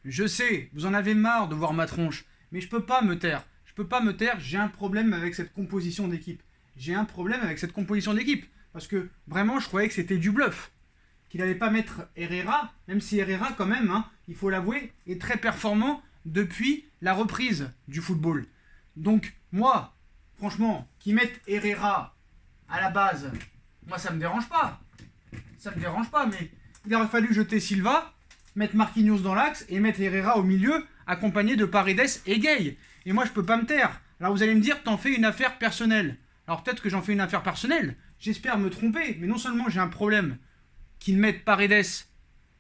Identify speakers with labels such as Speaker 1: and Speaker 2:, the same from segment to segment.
Speaker 1: je sais, vous en avez marre de voir ma tronche, mais je peux pas me taire. Je peux pas me taire, j'ai un problème avec cette composition d'équipe. J'ai un problème avec cette composition d'équipe. Parce que vraiment, je croyais que c'était du bluff. Qu'il n'allait pas mettre Herrera, même si Herrera, quand même, hein, il faut l'avouer, est très performant depuis la reprise du football. Donc, moi, franchement, qu'ils mettent Herrera à la base, moi, ça me dérange pas. Ça me dérange pas, mais il aurait fallu jeter Silva, mettre Marquinhos dans l'axe et mettre Herrera au milieu, accompagné de Paredes et Gay. Et moi, je peux pas me taire. Alors, vous allez me dire, t'en fais une affaire personnelle. Alors, peut-être que j'en fais une affaire personnelle. J'espère me tromper, mais non seulement j'ai un problème qu'ils mettent Paredes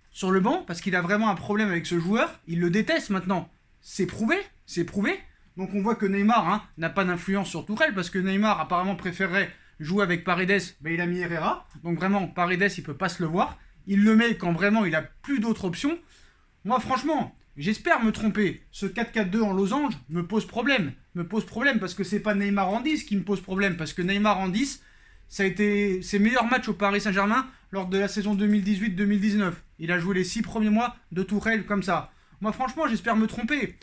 Speaker 1: sur le banc, parce qu'il a vraiment un problème avec ce joueur, il le déteste maintenant. C'est prouvé, c'est prouvé. Donc on voit que Neymar n'a pas d'influence sur Tourelle, parce que Neymar apparemment préférerait jouer avec Paredes, ben il a mis Herrera. Donc vraiment, Paredes, il peut pas se le voir. Il le met quand vraiment il a plus d'autres options. Moi franchement, j'espère me tromper. Ce 4-4-2 en losange me pose problème. Me pose problème parce que c'est pas Neymar en 10 qui me pose problème. Parce que Neymar en 10, ça a été ses meilleurs matchs au Paris Saint-Germain lors de la saison 2018-2019. Il a joué les 6 premiers mois de Tourelle comme ça. Moi franchement, j'espère me tromper.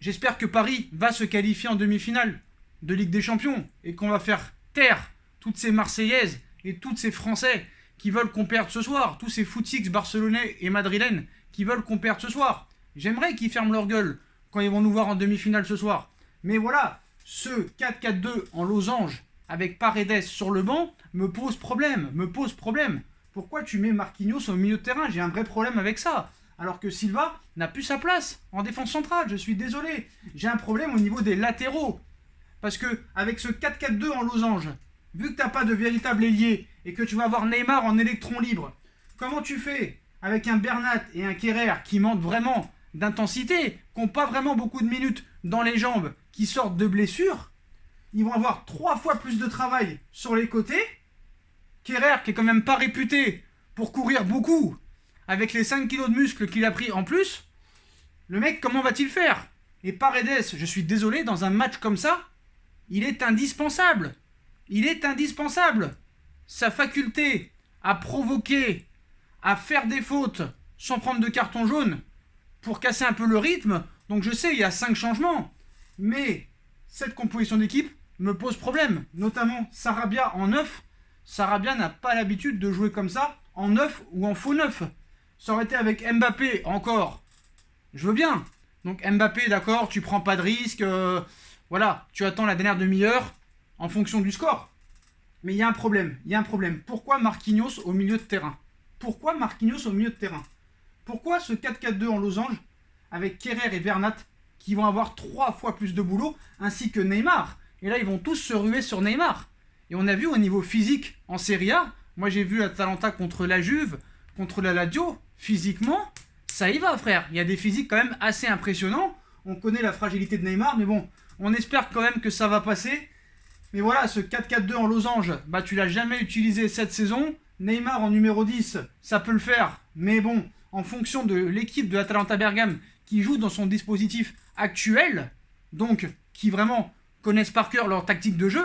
Speaker 1: J'espère que Paris va se qualifier en demi-finale de Ligue des Champions et qu'on va faire taire toutes ces Marseillaises et tous ces Français qui veulent qu'on perde ce soir, tous ces footix barcelonais et madrilènes qui veulent qu'on perde ce soir. J'aimerais qu'ils ferment leur gueule quand ils vont nous voir en demi-finale ce soir. Mais voilà, ce 4-4-2 en losange avec Paredes sur le banc me pose problème, Pourquoi tu mets Marquinhos au milieu de terrain? J'ai un vrai problème avec ça. Alors que Silva n'a plus sa place en défense centrale, je suis désolé. J'ai un problème au niveau des latéraux. Parce que avec ce 4-4-2 en losange, vu que tu n'as pas de véritable ailier et que tu vas avoir Neymar en électron libre, comment tu fais avec un Bernat et un Kerrer qui manquent vraiment d'intensité, qui n'ont pas vraiment beaucoup de minutes dans les jambes, qui sortent de blessures? Ils vont avoir 3 fois plus de travail sur les côtés. Kerrer, qui est quand même pas réputé pour courir beaucoup, avec les 5 kilos de muscles qu'il a pris en plus, le mec, comment va-t-il faire? Et Paredes, je suis désolé, dans un match comme ça, il est indispensable. Il est indispensable. Sa faculté à provoquer, à faire des fautes sans prendre de carton jaune pour casser un peu le rythme. Donc je sais, il y a 5 changements. Mais cette composition d'équipe me pose problème. Notamment Sarabia en 9. Sarabia n'a pas l'habitude de jouer comme ça, en 9 ou en faux 9. Ça aurait été avec Mbappé encore. Je veux bien. Donc Mbappé, d'accord, tu prends pas de risque. Voilà, tu attends la dernière demi-heure en fonction du score. Mais il y a un problème, Pourquoi Marquinhos au milieu de terrain? Pourquoi Marquinhos au milieu de terrain? Pourquoi ce 4-4-2 en losange avec Kerrer et Bernat qui vont avoir 3 fois plus de boulot, ainsi que Neymar? Et là, ils vont tous se ruer sur Neymar. Et on a vu au niveau physique en Serie A, moi j'ai vu l'Atalanta contre la Juve, contre la Lazio, physiquement, ça y va frère. Il y a des physiques quand même assez impressionnants. On connaît la fragilité de Neymar, mais bon, on espère quand même que ça va passer. Mais voilà, ce 4-4-2 en losange, bah tu l'as jamais utilisé cette saison. Neymar en numéro 10, ça peut le faire. Mais bon, en fonction de l'équipe de l'Atalanta Bergame qui joue dans son dispositif actuel, donc qui vraiment connaissent par cœur leur tactique de jeu,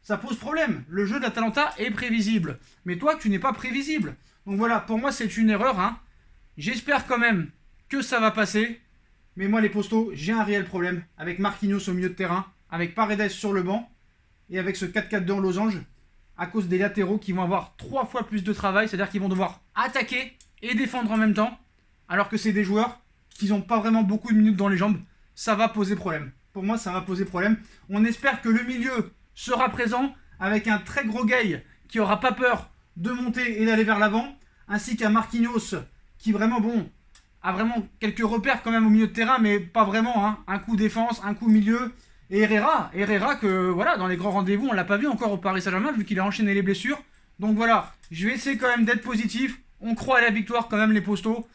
Speaker 1: ça pose problème. Le jeu d'Atalanta est prévisible. Mais toi, tu n'es pas prévisible. Donc voilà, pour moi, c'est une erreur. J'espère quand même que ça va passer. Mais moi, les postos, j'ai un réel problème avec Marquinhos au milieu de terrain, avec Paredes sur le banc, et avec ce 4-4-2 en losange, à cause des latéraux qui vont avoir 3 fois plus de travail, c'est-à-dire qu'ils vont devoir attaquer et défendre en même temps, alors que c'est des joueurs qui n'ont pas vraiment beaucoup de minutes dans les jambes. Ça va poser problème. Pour moi, ça va poser problème. On espère que le milieu sera présent avec un très gros Gay qui aura pas peur de monter et d'aller vers l'avant, ainsi qu'un Marquinhos qui vraiment a vraiment quelques repères quand même au milieu de terrain, mais pas vraiment. Un coup défense, un coup milieu. Et Herrera que voilà, dans les grands rendez-vous, on l'a pas vu encore au Paris Saint-Germain vu qu'il a enchaîné les blessures. Donc voilà, je vais essayer quand même d'être positif. On croit à la victoire quand même les postos.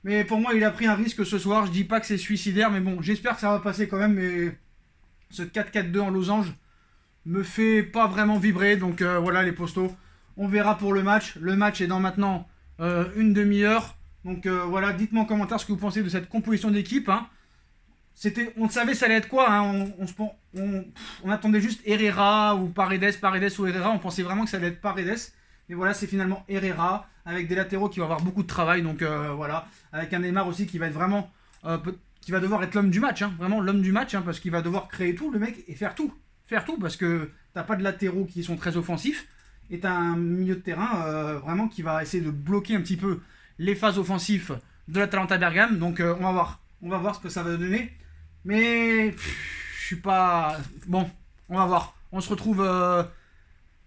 Speaker 1: Mais pour moi, il a pris un risque ce soir. Je dis pas que c'est suicidaire, mais bon, j'espère que ça va passer quand même. Mais ce 4-4-2 en losange me fait pas vraiment vibrer. Donc voilà les postos. On verra pour le match. Le match est dans maintenant une demi-heure. Donc voilà, dites-moi en commentaire ce que vous pensez de cette composition d'équipe. On savait ça allait être quoi. On attendait juste Herrera ou Paredes ou Herrera. On pensait vraiment que ça allait être Paredes. Mais voilà, c'est finalement Herrera avec des latéraux qui vont avoir beaucoup de travail. Donc voilà, avec un Neymar aussi qui va être vraiment qui va devoir être l'homme du match, hein, vraiment l'homme du match, hein, parce qu'il va devoir créer tout, le mec, et faire tout. Faire tout, parce que t'as pas de latéraux qui sont très offensifs, et t'as un milieu de terrain vraiment qui va essayer de bloquer un petit peu les phases offensives de l'Atalanta Bergame. Donc on va voir. On va voir ce que ça va donner. Mais je suis pas... Bon, on va voir. On se retrouve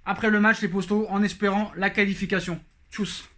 Speaker 1: après le match, les postos, en espérant la qualification. Tchuss.